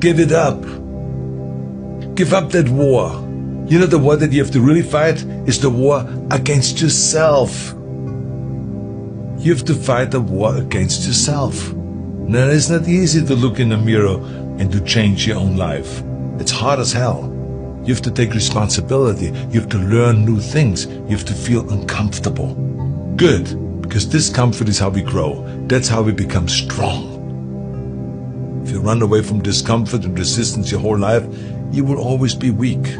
Give it up. Give up that war. You know, the war that you have to really fight is the war against yourself. You have to fight a war against yourself. Now, it's not easy to look in the mirror and to change your own life. It's hard as hell. You have to take responsibility. You have to learn new things. You have to feel uncomfortable. Good, because discomfort is how we grow. That's how we become strong. If you run away from discomfort and resistance your whole life, you will always be weak.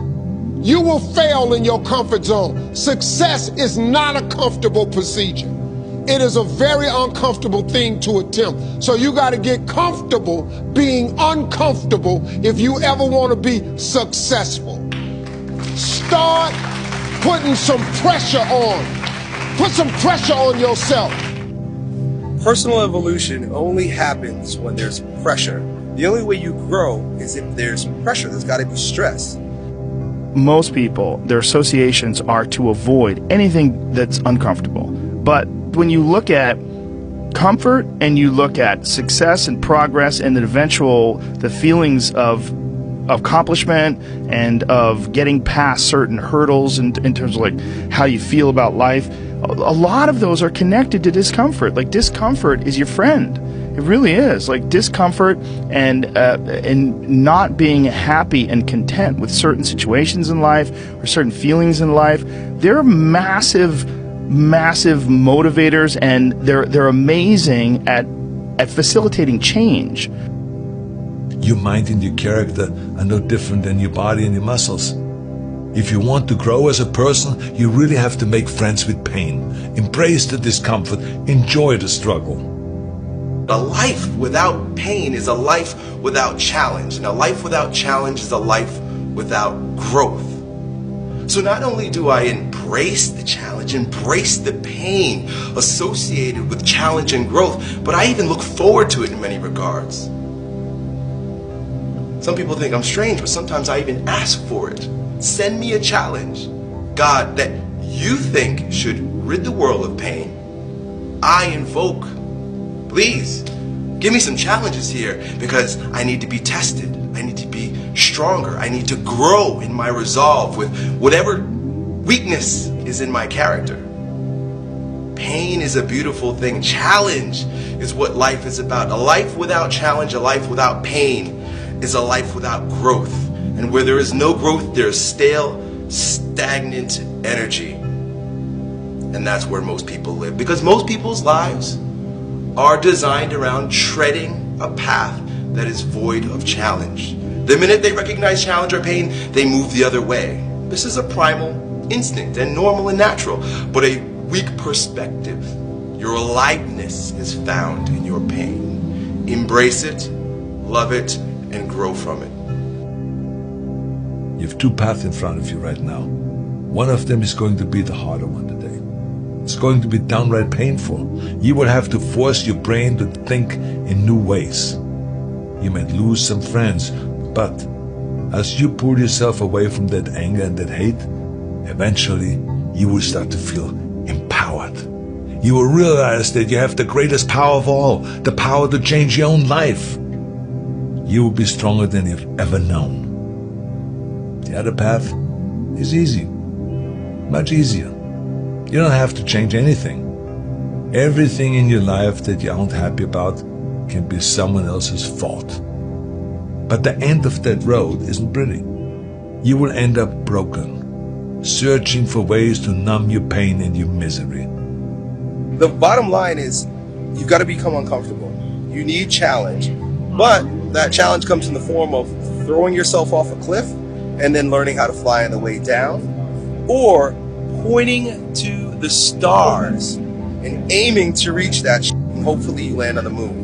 You will fail in your comfort zone. Success is not a comfortable procedure. It is a very uncomfortable thing to attempt. So you got to get comfortable being uncomfortable if you ever want to be successful. Start putting some pressure on. Put some pressure on yourself. Personal evolution only happens when there's pressure. The only way you grow is if there's pressure. There's got to be stress. Most people, their associations are to avoid anything that's uncomfortable. But when you look at comfort and you look at success and progress and the feelings of accomplishment and of getting past certain hurdles in terms of like how you feel about life, a lot of those are connected to discomfort. Like, discomfort is your friend. It really is. Like, discomfort and not being happy and content with certain situations in life or certain feelings in life, they're massive motivators, and they're amazing at facilitating change. Your mind and your character are no different than your body and your muscles. If you want to grow as a person, you really have to make friends with pain. Embrace the discomfort. Enjoy the struggle. A life without pain is a life without challenge. And a life without challenge is a life without growth. So not only do I embrace the challenge, embrace the pain associated with challenge and growth, but I even look forward to it in many regards. Some people think I'm strange, but sometimes I even ask for it. Send me a challenge, God, that you think should rid the world of pain. I invoke, please, give me some challenges here, because I need to be tested. I need to be stronger. I need to grow in my resolve with whatever weakness is in my character. Pain is a beautiful thing. Challenge is what life is about. A life without challenge, a life without pain, is a life without growth. And where there is no growth, there's stale, stagnant energy. And that's where most people live. Because most people's lives are designed around treading a path that is void of challenge. The minute they recognize challenge or pain, they move the other way. This is a primal instinct and normal and natural, but a weak perspective. Your aliveness is found in your pain. Embrace it, love it, and grow from it. You have two paths in front of you right now. One of them is going to be the harder one today. It's going to be downright painful. You will have to force your brain to think in new ways. You might lose some friends, but as you pull yourself away from that anger and that hate, eventually you will start to feel empowered. You will realize that you have the greatest power of all, the power to change your own life. You will be stronger than you've ever known. The other path is easy, much easier. You don't have to change anything. Everything in your life that you aren't happy about can be someone else's fault. But the end of that road isn't pretty. You will end up broken, searching for ways to numb your pain and your misery. The bottom line is, you've got to become uncomfortable. You need challenge, but that challenge comes in the form of throwing yourself off a cliff and then learning how to fly on the way down, or pointing to the stars and aiming to reach that and hopefully you land on the moon.